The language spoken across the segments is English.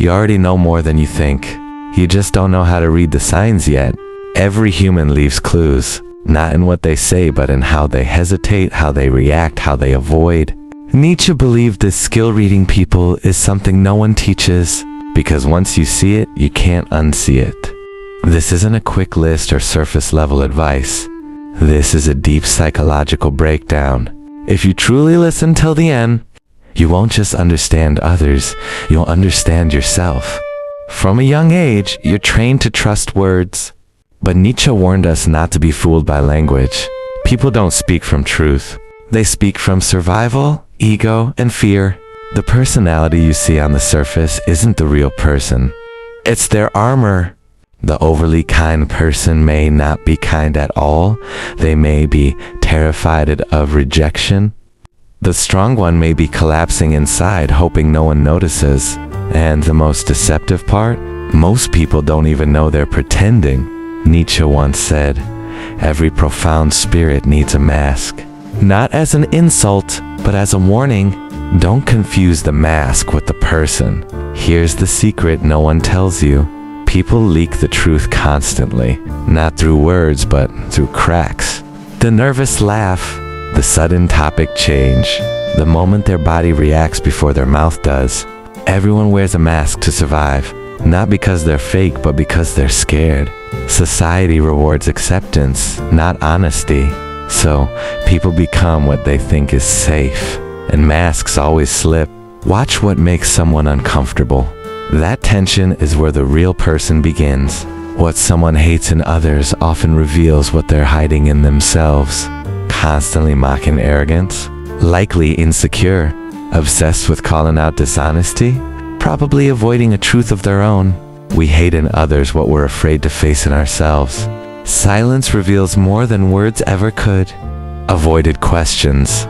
You already know more than you think. You just don't know how to read the signs yet. Every human leaves clues, not in what they say, but in how they hesitate, how they react, how they avoid. Nietzsche believed this skill reading people is something no one teaches, because once you see it, you can't unsee it. This isn't a quick list or surface level advice. This is a deep psychological breakdown. If you truly listen till the end, you won't just understand others, you'll understand yourself. From a young age, you're trained to trust words. But Nietzsche warned us not to be fooled by language. People don't speak from truth. They speak from survival, ego, and fear. The personality you see on the surface isn't the real person. It's their armor. The overly kind person may not be kind at all. They may be terrified of rejection. The strong one may be collapsing inside, hoping no one notices. And the most deceptive part? Most people don't even know they're pretending. Nietzsche once said, "Every profound spirit needs a mask." Not as an insult, but as a warning. Don't confuse the mask with the person. Here's the secret no one tells you. People leak the truth constantly, not through words, but through cracks. The nervous laugh, the sudden topic change, the moment their body reacts before their mouth does. Everyone wears a mask to survive, not because they're fake, but because they're scared. Society rewards acceptance, not honesty. So, people become what they think is safe, and masks always slip. Watch what makes someone uncomfortable. That tension is where the real person begins. What someone hates in others often reveals what they're hiding in themselves. Constantly mocking arrogance? Likely insecure. Obsessed with calling out dishonesty? Probably avoiding a truth of their own. We hate in others what we're afraid to face in ourselves. Silence reveals more than words ever could. Avoided questions.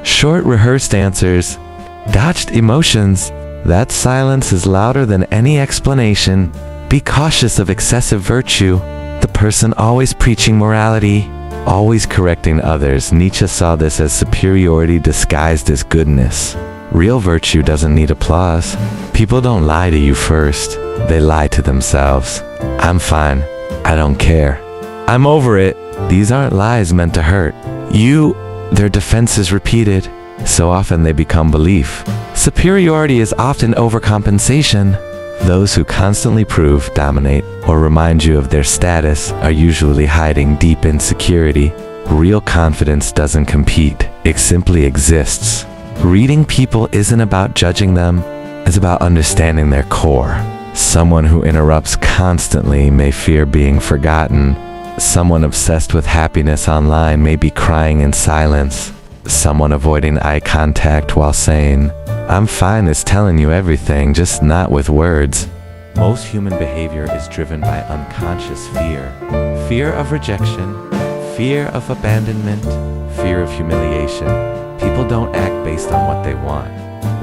Short rehearsed answers. Dodged emotions. That silence is louder than any explanation. Be cautious of excessive virtue. The person always preaching morality, always correcting others. Nietzsche saw this as superiority disguised as goodness. Real virtue doesn't need applause. People don't lie to you first. They lie to themselves. I'm fine. I don't care. I'm over it. These aren't lies meant to hurt. Their defense is repeated. So often they become belief. Superiority is often overcompensation. Those who constantly prove, dominate, or remind you of their status are usually hiding deep insecurity. Real confidence doesn't compete. It simply exists. Reading people isn't about judging them. It's about understanding their core. Someone who interrupts constantly may fear being forgotten. Someone obsessed with happiness online may be crying in silence. Someone avoiding eye contact while saying, "I'm fine," is telling you everything, just not with words. Most human behavior is driven by unconscious fear. Fear of rejection, fear of abandonment, fear of humiliation. People don't act based on what they want.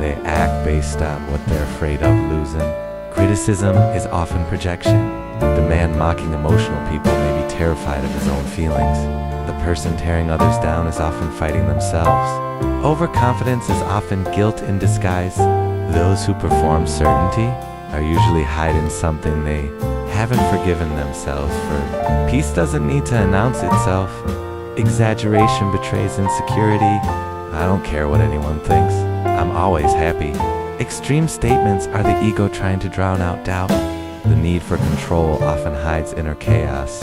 They act based on what they're afraid of losing. Criticism is often projection. The man mocking emotional people may be terrified of his own feelings. The person tearing others down is often fighting themselves. Overconfidence is often guilt in disguise. Those who perform certainty are usually hiding something they haven't forgiven themselves for. Peace doesn't need to announce itself. Exaggeration betrays insecurity. I don't care what anyone thinks. I'm always happy. Extreme statements are the ego trying to drown out doubt. The need for control often hides inner chaos.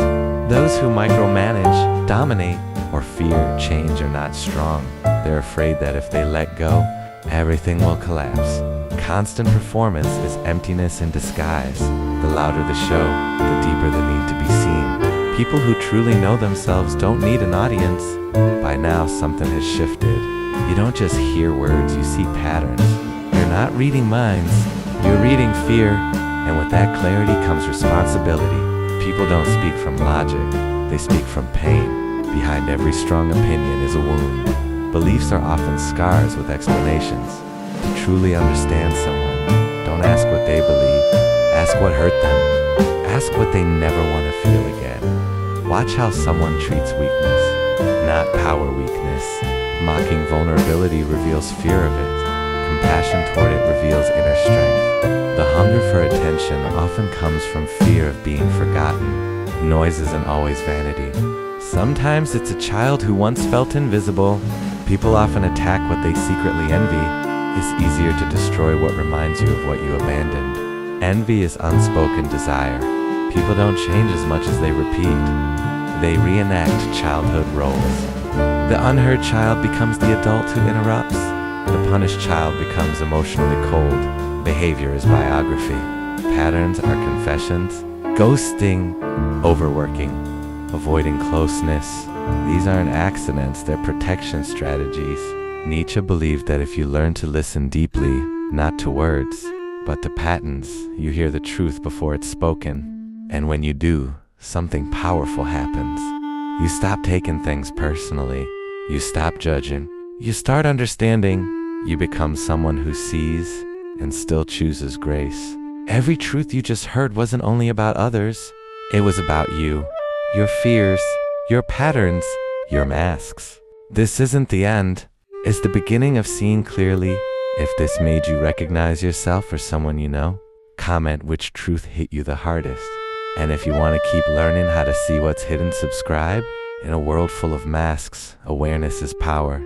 Those who micromanage, dominate, or fear change are not strong. They're afraid that if they let go, everything will collapse. Constant performance is emptiness in disguise. The louder the show, the deeper the need to be seen. People who truly know themselves don't need an audience. By now, something has shifted. You don't just hear words, you see patterns. You're not reading minds, you're reading fear. And with that clarity comes responsibility. People don't speak from logic, they speak from pain. Behind every strong opinion is a wound. Beliefs are often scars with explanations. To truly understand someone, don't ask what they believe, ask what hurt them. Ask what they never want to feel again. Watch how someone treats weakness, not power weakness. Mocking vulnerability reveals fear of it. compassion toward it reveals inner strength. The hunger for attention often comes from fear of being forgotten. Noise isn't always vanity. Sometimes it's a child who once felt invisible. People often attack what they secretly envy. It's easier to destroy what reminds you of what you abandoned. Envy is unspoken desire. People don't change as much as they repeat. They reenact childhood roles. The unheard child becomes the adult who interrupts. The punished child becomes emotionally cold. Behavior is biography. Patterns are confessions. Ghosting, overworking, avoiding closeness. These aren't accidents, they're protection strategies. Nietzsche believed that if you learn to listen deeply, not to words, but to patterns, you hear the truth before it's spoken. And when you do, something powerful happens. You stop taking things personally. You stop judging. You start understanding. You become someone who sees and still chooses grace. Every truth you just heard wasn't only about others. It was about you, your fears, your patterns, your masks. This isn't the end. It's the beginning of seeing clearly. If this made you recognize yourself or someone you know, comment which truth hit you the hardest. And if you want to keep learning how to see what's hidden, subscribe. In a world full of masks, awareness is power.